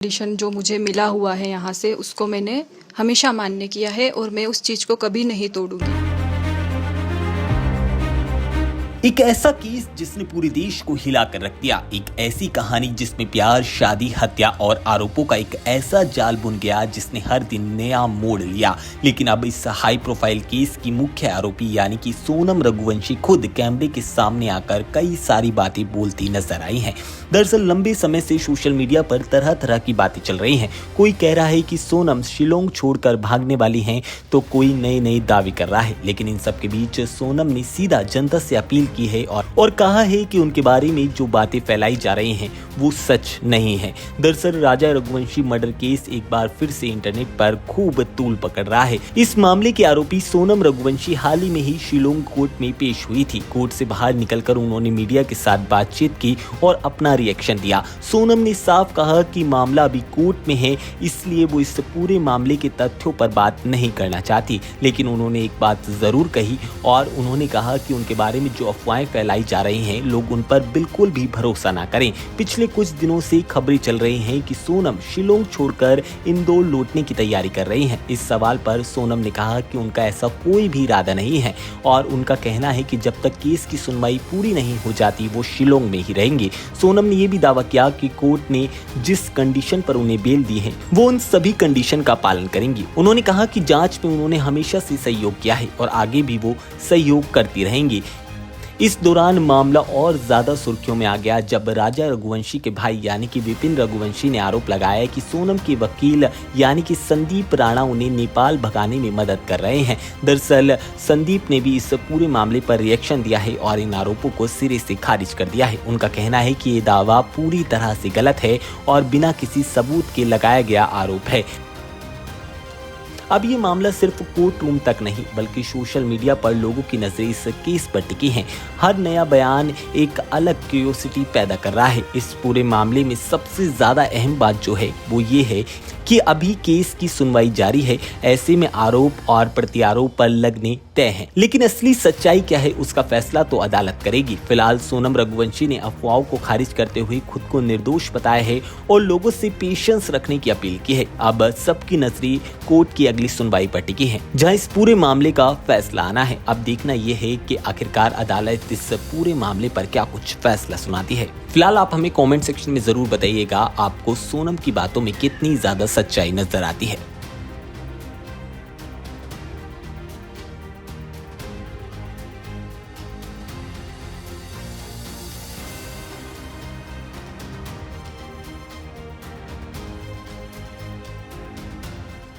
Condition जो मुझे मिला हुआ है यहाँ से, उसको मैंने हमेशा मान्य किया है और मैं उस चीज़ को कभी नहीं तोड़ूंगी। एक ऐसा केस जिसने पूरे देश को हिला कर रख दिया, एक ऐसी कहानी जिसमें प्यार, शादी, हत्या और आरोपों का एक ऐसा जाल बुन गया जिसने हर दिन नया मोड़ लिया। लेकिन अब इस हाई प्रोफाइल केस की मुख्य आरोपी यानी कि सोनम रघुवंशी खुद कैमरे के सामने आकर कई सारी बातें बोलती नजर आई हैं। दरअसल लंबे समय से सोशल मीडिया पर तरह तरह की बातें चल रही हैं। कोई कह रहा है कि सोनम शिलोंग छोड़कर भागने वाली हैं, तो कोई नए दावे कर रहा है। लेकिन इन सब के बीच सोनम ने सीधा जनता से अपील की है और कहा है कि उनके बारे में जो बातें फैलाई जा रही हैं वो सच नहीं है। दरअसल राजा रघुवंशी मर्डर केस एक बार फिर से इंटरनेट पर खूब तूल पकड़ रहा है। इस मामले के आरोपी सोनम रघुवंशी हाल ही में ही शिलोंग कोर्ट में पेश हुई थी। कोर्ट से बाहर निकलकर उन्होंने मीडिया के साथ बातचीत की और अपना रिएक्शन दिया। सोनम ने साफ कहा कि मामला अभी कोर्ट में है, इसलिए वो इस पूरे मामले के तथ्यों पर बात नहीं करना चाहती। लेकिन उन्होंने एक बात जरूर कही और उन्होंने कहा कि उनके बारे में जो अफवाहें फैलाई जा रही हैं, लोग उन पर बिल्कुल भी भरोसा ना करें। पिछले कुछ दिनों से खबरें चल रही हैं कि सोनम शिलोंग छोड़कर इंदौर लौटने की तैयारी कर रही हैं। इस सवाल पर सोनम ने कहा कि उनका ऐसा कोई भी इरादा नहीं है और उनका कहना है कि जब तक केस की सुनवाई पूरी नहीं हो जाती वो शिलोंग में ही रहेंगे। सोनम ने यह भी दावा किया कि कोर्ट ने जिस कंडीशन पर उन्हें बेल दी है वो उन सभी कंडीशन का पालन करेंगी। उन्होंने कहा कि जांच में उन्होंने हमेशा से सहयोग किया है और आगे भी वो सहयोग करती रहेंगी। इस दौरान मामला और ज्यादा सुर्खियों में आ गया जब राजा रघुवंशी के भाई यानी कि विपिन रघुवंशी ने आरोप लगाया कि सोनम के वकील यानी कि संदीप राणा उन्हें नेपाल भगाने में मदद कर रहे हैं। दरअसल संदीप ने भी इस पूरे मामले पर रिएक्शन दिया है और इन आरोपों को सिरे से खारिज कर दिया है। उनका कहना है कि ये दावा पूरी तरह से गलत है और बिना किसी सबूत के लगाया गया आरोप है। अब ये मामला सिर्फ कोर्ट रूम तक नहीं बल्कि सोशल मीडिया पर लोगों की नजरें इस केस पर टिकी हैं। हर नया बयान एक अलग क्यूरियोसिटी पैदा कर रहा है। इस पूरे मामले में सबसे ज्यादा अहम बात जो है वो ये है कि अभी केस की सुनवाई जारी है। ऐसे में आरोप और प्रत्यारोप पर लगने तय हैं। लेकिन असली सच्चाई क्या है उसका फैसला तो अदालत करेगी। फिलहाल सोनम रघुवंशी ने अफवाहों को खारिज करते हुए खुद को निर्दोष बताया है और लोगों से पेशेंस रखने की अपील की है। अब सबकी नजरें कोर्ट की अगली सुनवाई पर टिकी है जहां इस पूरे मामले का फैसला आना है। अब देखना यह है कि आखिरकार अदालत इस पूरे मामले पर क्या कुछ फैसला सुनाती है। फिलहाल आप हमें कमेंट सेक्शन में जरूर बताइएगा आपको सोनम की बातों में कितनी ज्यादा सच्चाई नजर आती है।